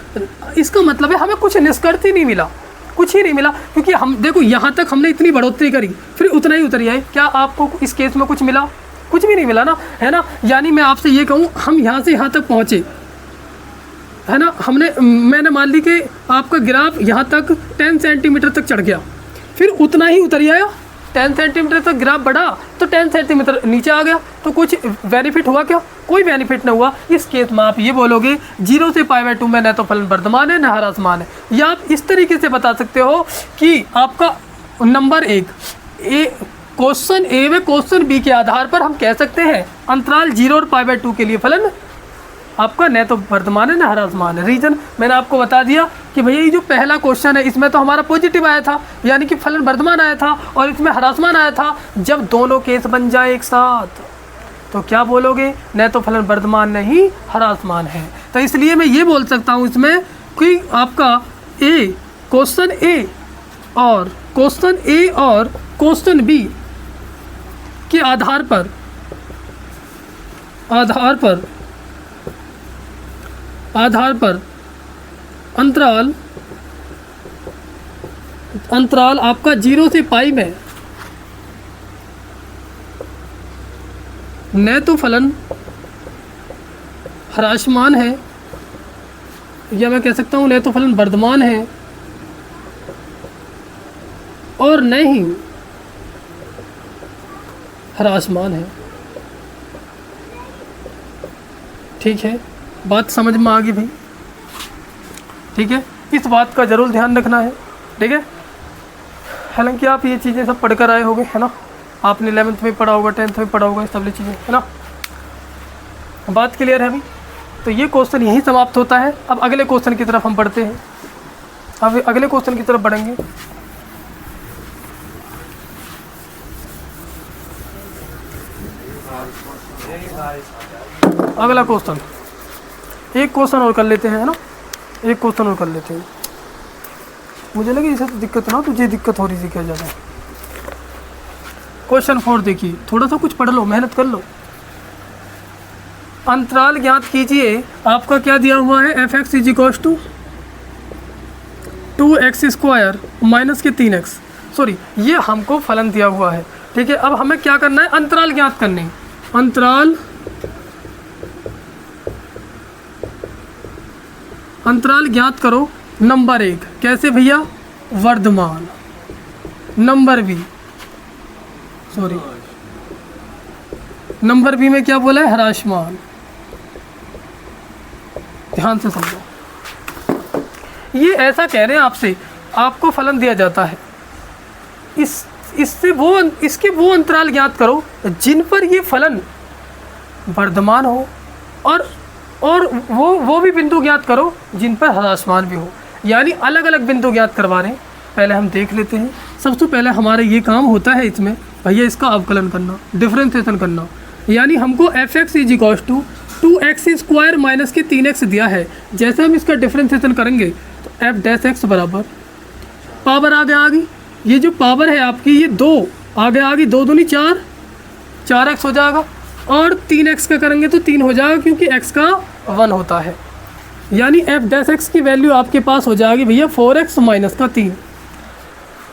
इसका मतलब है हमें कुछ निष्कर्ष ही नहीं मिला, कुछ ही नहीं मिला, क्योंकि हम देखो यहाँ तक हमने इतनी बढ़ोतरी करी फिर उतना ही उतर आए। क्या आपको इस केस में कुछ मिला? कुछ भी नहीं मिला ना, है ना। यानी मैं आपसे ये कहूँ, हम यहाँ से यहाँ तक पहुँचे, है ना, मैंने मान ली कि आपका ग्राफ यहाँ तक 10 सेंटीमीटर तक चढ़ गया, फिर उतना ही उतर आया। 10 सेंटीमीटर तक ग्राफ बढ़ा तो 10 सेंटीमीटर नीचे आ गया, तो कुछ बेनिफिट हुआ क्या? कोई बेनिफिट नहीं हुआ। इस केस में आप ये बोलोगे 0 से π/2 में न तो फलन वर्धमान है न ह्रासमान है। या आप इस तरीके से बता सकते हो कि आपका नंबर 1 क्वेश्चन ए व क्वेश्चन बी के आधार पर हम कह सकते हैं अंतराल 0 और π/2 के लिए फलन आपका न तो वर्धमान है न ह्रासमान है। रीज़न मैंने आपको बता दिया कि भैया ये जो पहला क्वेश्चन है इसमें तो हमारा पॉजिटिव आया था, यानी कि फलन वर्धमान आया था, और इसमें ह्रासमान आया था। जब दोनों केस बन जाए एक साथ तो क्या बोलोगे? न तो फलन वर्धमान नहीं ह्रासमान है। तो इसलिए मैं ये बोल सकता हूँ इसमें कि आपका क्वेश्चन ए और क्वेश्चन बी के आधार पर अंतराल आपका 0 से π में न तो फलन ह्रासमान है, या मैं कह सकता हूँ न तो फलन वर्धमान है, और न ही ह्रासमान है। ठीक है, बात समझ में आ गई भाई? ठीक है, इस बात का ज़रूर ध्यान रखना है। ठीक है, हालांकि आप ये चीज़ें सब पढ़कर आए होंगे, है ना, आपने 11th में पढ़ा होगा, 10th में पढ़ा होगा, ये सब चीज़ें, है ना। बात क्लियर है अभी? तो ये क्वेश्चन यहीं समाप्त होता है। अब अगले क्वेश्चन की तरफ हम बढ़ते हैं। अब अगले क्वेश्चन की तरफ बढ़ेंगे। अगला क्वेश्चन, एक क्वेश्चन और कर लेते हैं, है ना, एक क्वेश्चन और कर लेते हैं। मुझे लगी इसे तो दिक्कत ना, तुझे दिक्कत हो रही थी क्या ज़्यादा? क्वेश्चन 4 देखिए, थोड़ा सा कुछ पढ़ लो, मेहनत कर लो। अंतराल ज्ञात कीजिए। आपका क्या दिया हुआ है? f(x) = 2x² माइनस के 3x। सॉरी, ये हमको फलन दिया हुआ है। ठीक है, अब हमें क्या करना है? अंतराल ज्ञात करने। अंतराल ज्ञात करो। नंबर 1 कैसे भैया? वर्धमान। नंबर बी में क्या बोला है? ह्रासमान। ध्यान से समझो, ये ऐसा कह रहे हैं आपसे, आपको फलन दिया जाता है, इसके वो अंतराल ज्ञात करो जिन पर ये फलन वर्धमान हो, और वो भी बिंदु ज्ञात करो जिन पर ह्रासमान भी हो। यानी अलग अलग बिंदु ज्ञात करवा रहे हैं। पहले हम देख लेते हैं। सबसे पहले हमारा ये काम होता है इसमें भैया इसका अवकलन करना, डिफरेंशिएशन करना। यानी हमको f(x) = 2x² माइनस के 3x दिया है। जैसे हम इसका डिफरेंशिएशन करेंगे तो f' बराबर पावर आगे आ गई, ये जो पावर है आपकी ये 2 आगे आ गई, 2 दूनी 4, 4x हो जाएगा, और 3x का करेंगे तो 3 हो जाएगा, क्योंकि x का 1 होता है। यानी f' की वैल्यू आपके पास हो जाएगी भैया 4x माइनस का 3।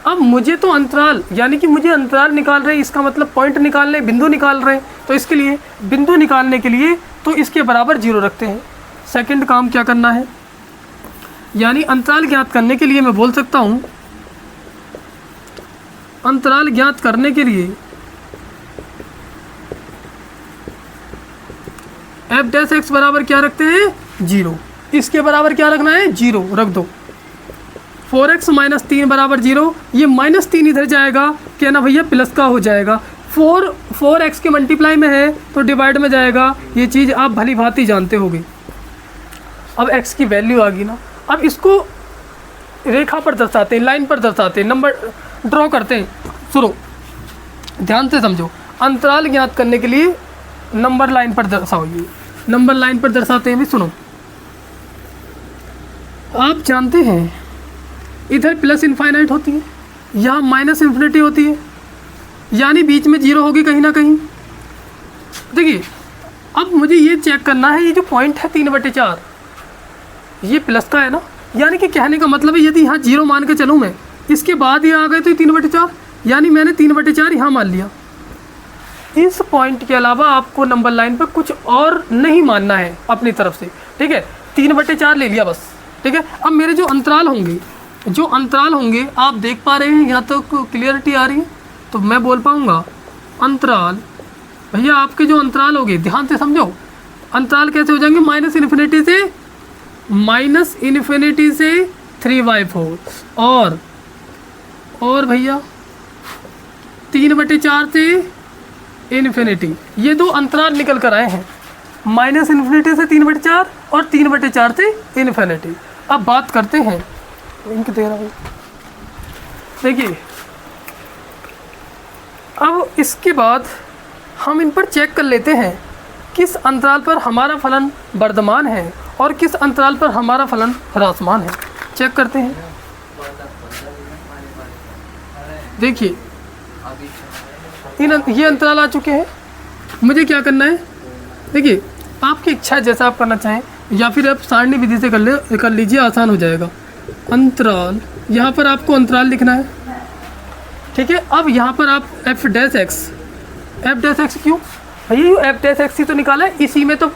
अब मुझे तो अंतराल, यानी कि मुझे अंतराल निकाल रहे हैं, इसका मतलब पॉइंट निकाल रहे, बिंदु निकाल रहे हैं, तो इसके लिए बिंदु निकालने के लिए तो इसके बराबर 0 रखते हैं। सेकंड काम क्या करना है? यानी अंतराल ज्ञात करने के लिए मैं बोल सकता हूँ, अंतराल ज्ञात करने के लिए एफ डैश एक्स बराबर क्या रखते हैं 0, इसके बराबर क्या रखना है 0 रख दो। 4x माइनस 3 बराबर 0, ये -3 इधर जाएगा क्या ना भैया प्लस का हो जाएगा। 4x के मल्टीप्लाई में है तो डिवाइड में जाएगा, ये चीज़ आप भली भांति जानते होगे। अब x की वैल्यू आ गई ना, अब इसको रेखा पर दर्शाते हैं, लाइन पर दर्शाते हैं, नंबर ड्रॉ करते हैं। सुनो ध्यान से समझो, अंतराल ज्ञात करने के लिए नंबर लाइन पर दर्शाओ। ये नंबर लाइन पर दर्शाते हैं भी। सुनो आप जानते हैं इधर प्लस इनफाइनाइट होती है, यहाँ माइनस इन्फिनिटी होती है, यानी बीच में 0 होगी कहीं ना कहीं। देखिए अब मुझे ये चेक करना है, ये जो पॉइंट है 3/4 ये प्लस का है ना, यानी कि कहने का मतलब है यदि यहाँ 0 मान के चलूँ मैं, इसके बाद ये आ गए तो 3/4, यानी मैंने 3/4 यहाँ मान लिया। इस पॉइंट के अलावा आपको नंबर लाइन पर कुछ और नहीं मानना है अपनी तरफ से, ठीक है। 3/4 ले लिया बस, ठीक है। अब मेरे जो अंतराल होंगे आप देख पा रहे हैं, यहाँ तक क्लियरिटी आ रही है तो मैं बोल पाऊँगा अंतराल। भैया आपके जो अंतराल होंगे ध्यान से समझो, अंतराल कैसे हो जाएंगे, माइनस इन्फिनिटी से 3/4 और भैया 3/4 से इन्फिनिटी, ये दो अंतराल निकल कर आए हैं, -इन्फिनिटी से 3/4 और 3/4 से इन्फिनिटी। अब बात करते हैं इंक दे रहा हूँ, देखिए अब इसके बाद हम इन पर चेक कर लेते हैं किस अंतराल पर हमारा फलन वर्धमान है और किस अंतराल पर हमारा फलन ह्रासमान है। चेक करते हैं। देखिए ये अंतराल आ चुके हैं, मुझे क्या करना है, देखिए आपकी इच्छा है जैसा आप करना चाहें, या फिर आप सारणी विधि से कर लीजिए, आसान हो जाएगा। अंतराल, यहाँ पर आपको अंतराल लिखना है, ठीक है। अब यहाँ पर आप एफ डैश एक्स क्यों भैया, ये एफ डैश एक्स ही तो निकाला है, इसी में तो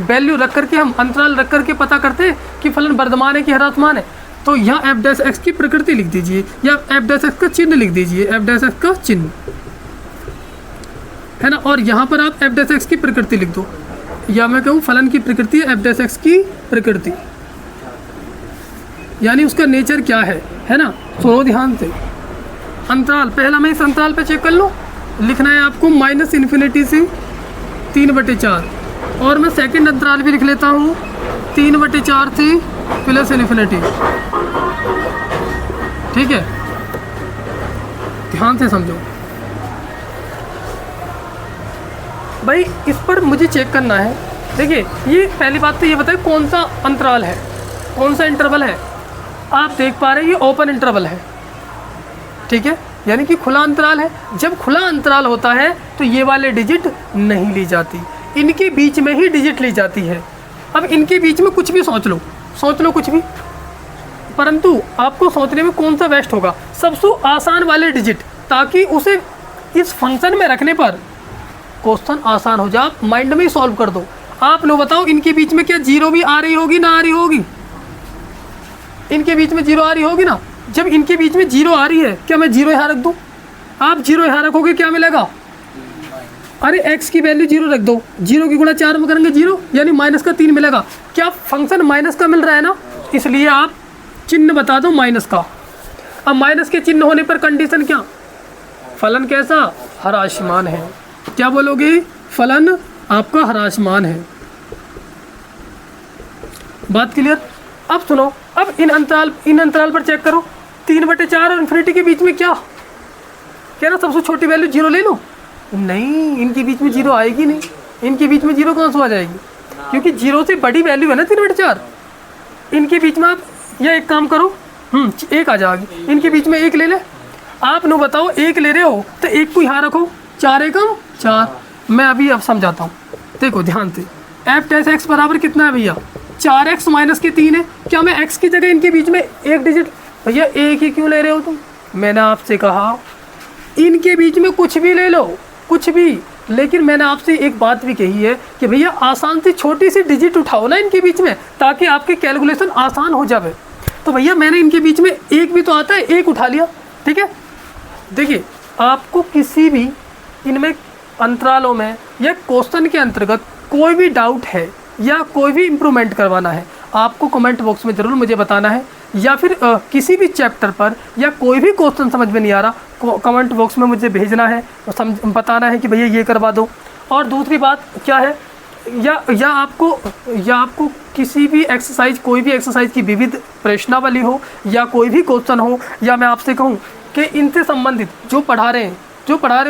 वैल्यू रख करके हम अंतराल रख करके पता करते हैं कि फलन वर्धमान है कि ह्रासमान है। तो यहाँ एफ डैश एक्स की प्रकृति लिख दीजिए, या एफ डैश एक्स का चिन्ह लिख दीजिए, एफ डैश एक्स का चिन्ह है ना, और यहाँ पर आप एफ डैश एक्स की प्रकृति लिख दो, या मैं कहूँ फलन की प्रकृति एफ डैश एक्स की प्रकृति, यानी उसका नेचर क्या है ना। सुनो ध्यान से, अंतराल पहला मैं इस अंतराल पे चेक कर लूँ, लिखना है आपको -इन्फिनिटी से 3/4, और मैं सेकंड अंतराल भी लिख लेता हूँ 3/4 से प्लस इन्फिनिटी, ठीक है। ध्यान से समझो भाई, इस पर मुझे चेक करना है। देखिए ये पहली बात तो ये बताए कौन सा अंतराल है, कौन सा इंटरवल है। आप देख पा रहे हैं ये ओपन इंटरवल है, ठीक है, यानी कि खुला अंतराल है। जब खुला अंतराल होता है तो ये वाले डिजिट नहीं ली जाती, इनके बीच में ही डिजिट ली जाती है। अब इनके बीच में कुछ भी सोच लो कुछ भी, परंतु आपको सोचने में कौन सा बेस्ट होगा, सबसे आसान वाले डिजिट, ताकि उसे इस फंक्शन में रखने पर क्वेश्चन आसान हो जाए, आप माइंड में ही सॉल्व कर दो। आप लोग बताओ इनके बीच में क्या 0 भी आ रही होगी ना आ रही होगी, इनके बीच में 0 आ रही होगी ना। जब इनके बीच में 0 आ रही है, क्या मैं 0 यहाँ रख दूँ, आप 0 यहाँ रखोगे क्या मिलेगा, अरे x की वैल्यू 0 रख दो, 0 की गुणा 4 में करेंगे 0, यानी -3 मिलेगा। क्या फंक्शन माइनस का मिल रहा है ना, इसलिए आप चिन्ह बता दो माइनस का। अब माइनस के चिन्ह होने पर कंडीशन क्या, फलन कैसा, ह्रासमान है। क्या बोलोगे, फलन आपका ह्रासमान है। बात क्लियर। अब सुनो, अब इन अंतराल पर चेक करो, 3/4 और इन्फिनिटी के बीच में क्या ना सबसे छोटी वैल्यू 0 ले लो, नहीं इनके बीच में 0 आएगी नहीं, इनके बीच में 0 कहाँ से आ जाएगी, क्योंकि 0 से बड़ी वैल्यू है ना 3/4। इनके बीच में आप या एक काम करो, 1 आ जाएगी, इनके बीच में 1 ले ले। आप नो बताओ 1 ले रहे हो तो 1 को यहाँ रखो, 4 एकम 4। मैं अभी अब समझाता हूँ, देखो ध्यान से। एफ डैश एक्स बराबर कितना है भैया, 4x - 3 है। क्या मैं x की जगह इनके बीच में एक डिजिट, भैया 1 ही क्यों ले रहे हो तुम, मैंने आपसे कहा इनके बीच में कुछ भी ले लो, कुछ भी, लेकिन मैंने आपसे एक बात भी कही है कि भैया आसान सी छोटी सी डिजिट उठाओ ना इनके बीच में, ताकि आपकी कैलकुलेशन आसान हो जाए। तो भैया मैंने इनके बीच में 1 भी तो आता है, 1 उठा लिया, ठीक है। देखिए आपको किसी भी इनमें अंतरालों में या क्वेश्चन के अंतर्गत कोई भी डाउट है या कोई भी इम्प्रूवमेंट करवाना है, आपको कमेंट बॉक्स में ज़रूर मुझे बताना है, या फिर किसी भी चैप्टर पर या कोई भी क्वेश्चन समझ में नहीं आ रहा, कमेंट बॉक्स में मुझे भेजना है और बताना है कि भैया ये करवा दो। और दूसरी बात क्या है, या आपको किसी भी एक्सरसाइज, कोई भी एक्सरसाइज की विविध प्रश्नावली हो या कोई भी क्वेश्चन हो, या मैं आपसे कहूँ कि इनसे संबंधित जो पढ़ा रहे हैं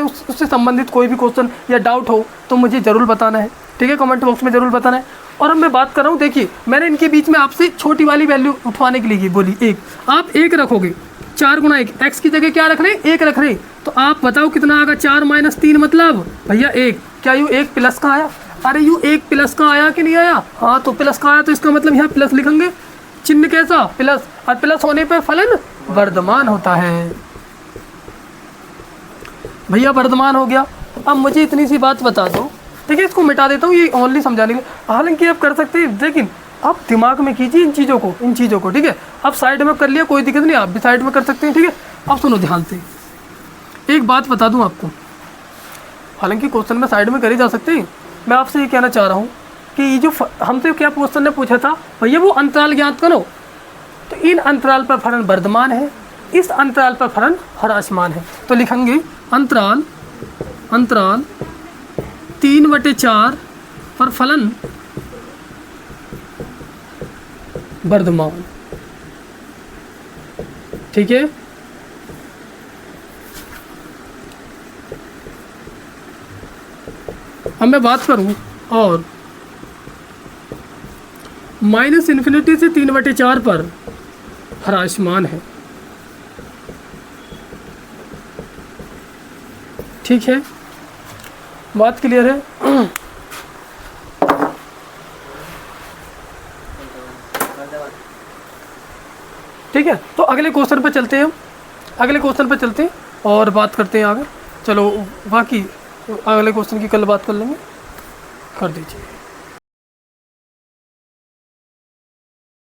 उससे संबंधित कोई भी क्वेश्चन या डाउट हो तो मुझे ज़रूर बताना है, ठीक है, कमेंट बॉक्स में ज़रूर बताना है। और अब मैं बात कर रहा हूँ, देखिए मैंने इनके बीच में आपसे छोटी वाली वैल्यू उठवाने के लिए बोली 1, आप 1 रखोगे, 4 गुना 1, एक्स की जगह क्या रख रहे हैं, 1 रख रहे हैं, तो आप बताओ कितना आएगा, 4 माइनस 3 मतलब भैया 1। क्या यू 1 प्लस का आया? अरे यू 1 प्लस का आया कि नहीं आया? हाँ, तो प्लस का आया तो इसका मतलब यहाँ प्लस लिखेंगे, चिन्ह कैसा, प्लस, और प्लस होने पर फलन वर्धमान होता है। भैया वर्धमान हो गया। अब मुझे इतनी सी बात बता दो, ठीक है, इसको मिटा देता हूँ, ये ओनली समझाने के लिए, हालांकि आप कर सकते हैं, लेकिन आप दिमाग में कीजिए इन चीज़ों को, ठीक है। अब साइड में कर लिया, कोई दिक्कत नहीं, आप भी साइड में कर सकते हैं, ठीक है। अब सुनो ध्यान से, एक बात बता दूँ आपको, हालांकि क्वेश्चन में साइड में कर ही जा सकते हैं, मैं आपसे ये कहना चाह रहा हूँ कि ये जो हमसे क्या क्वेश्चन ने पूछा था, भैया वो अंतराल ज्ञात करो, तो इन अंतराल पर फलन वर्धमान है, इस अंतराल पर फलन ह्रासमान है, तो लिखेंगे अंतराल 3/4 पर फलन वर्धमान, ठीक है। अब मैं बात करूं, और -∞ से 3/4 पर ह्रासमान है, ठीक है, बात क्लियर है। ठीक है, तो अगले क्वेश्चन पर चलते हैं, और बात करते हैं आगे। चलो बाकी अगले क्वेश्चन की कल बात कर लेंगे, कर दीजिए।